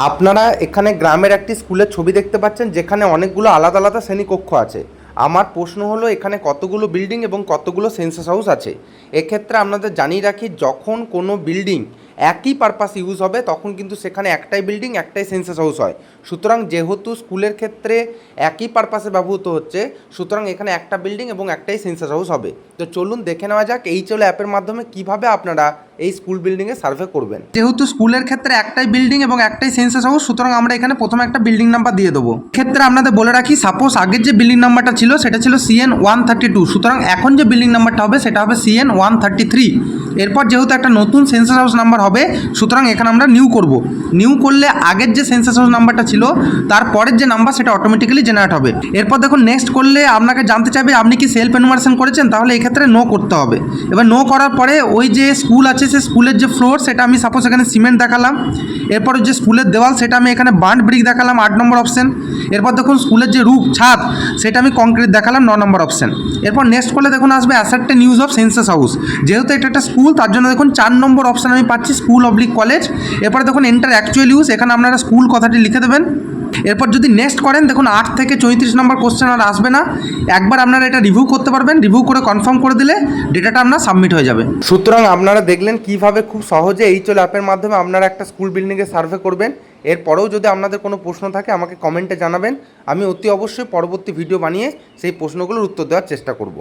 আপনারা এখানে গ্রামের একটি স্কুলের ছবি দেখতে পাচ্ছেন, যেখানে অনেকগুলো আলাদা আলাদা শ্রেণীকক্ষ আছে। আমার প্রশ্ন হলো, এখানে কতগুলো বিল্ডিং এবং কতগুলো সেন্সাস হাউস আছে? এক্ষেত্রে আপনাদের জানিয়ে রাখি, যখন কোনো বিল্ডিং একই পারপাস ইউজ হবে তখন কিন্তু সেখানে একটাই বিল্ডিং একটাই সেন্সাস হাউস হয়। সুতরাং যেহেতু স্কুলের ক্ষেত্রে একই পারপাসে ব্যবহৃত হচ্ছে, সুতরাং এখানে একটা বিল্ডিং এবং একটাই সেন্সাস হাউস হবে। তো চলুন দেখে নেওয়া যাক এইচএল অ্যাপের মাধ্যমে কিভাবে আপনারা এই স্কুল বিল্ডিংয়ে সার্ভে করবেন। যেহেতু স্কুলের ক্ষেত্রে একটাই বিল্ডিং এবং একটাই সেন্সাস হাউস, সুতরাং আমরা এখানে প্রথমে একটা বিল্ডিং নাম্বার দিয়ে দেবো। ক্ষেত্রে আপনাদের বলে রাখি, সাপোজ আগের যে বিল্ডিং নাম্বারটা ছিল সেটা ছিল CN132, সুতরাং এখন যে বিল্ডিং নাম্বারটা হবে সেটা হবে CN133। এরপর যেহেতু একটা নতুন সেন্সাস হাউস নাম্বার হবে, সুতরাং এখানে আমরা নিউ করব। নিউ করলে আগের যে সেন্সাস হাউস নাম্বারটা ছিল তার পরের যে নাম্বার সেটা অটোমেটিক্যালি জেনারেট হবে। এরপর দেখুন, নেক্সট করলে আপনাকে জানতে চাইবে আপনি কি সেলফ এনুমারেশন করেছেন, তাহলে এক্ষেত্রে নো করতে হবে। এবার নো করার পরে ওই যে স্কুল আছে সে স্কুলের যে ফ্লোর সেটা আমি সাপোজ এখানে সিমেন্ট দেখালাম। এরপর যে স্কুলের দেওয়াল সেটা আমি এখানে বার্ন্ট ব্রিক দেখালাম, 8 নম্বর অপশন। এরপর দেখুন স্কুলের যে রুফ ছাদ সেটা আমি কংক্রিট দেখালাম, 9 নম্বর অপশন। এরপর নেক্সট করলে দেখুন আসবে অ্যাসেপ্টেড ইউজ অফ সেন্সাস হাউস। যেহেতু এটা একটা স্কুল তার জন্য দেখুন 4 নম্বর অপশন আমি পাচ্ছি, স্কুল অবলিক কলেজ। এরপর দেখুন এন্টার অ্যাকচুয়াল ইউজ, এখানে আপনারা স্কুল কথাটি লিখে দেবেন। এরপর যদি নেক্সট করেন দেখুন 8 থেকে 34 নম্বর কোশ্চেন আর আসবে না। একবার আপনারা এটা রিভিউ করতে পারবেন, রিভিউ করে কনফার্ম করে দিলে ডেটাটা আপনার সাবমিট হয়ে যাবে। সুতরাং আপনারা দেখলেন কিভাবে খুব সহজে এইচএল অ্যাপের মাধ্যমে আপনারা একটা স্কুল বিল্ডিংয়ে সার্ভে করবেন। এরপরেও যদি আপনাদের কোনো প্রশ্ন থাকে আমাকে কমেন্টে জানাবেন, আমি অতি অবশ্যই পরবর্তী ভিডিও বানিয়ে সেই প্রশ্নগুলোর উত্তর দেওয়ার চেষ্টা করব।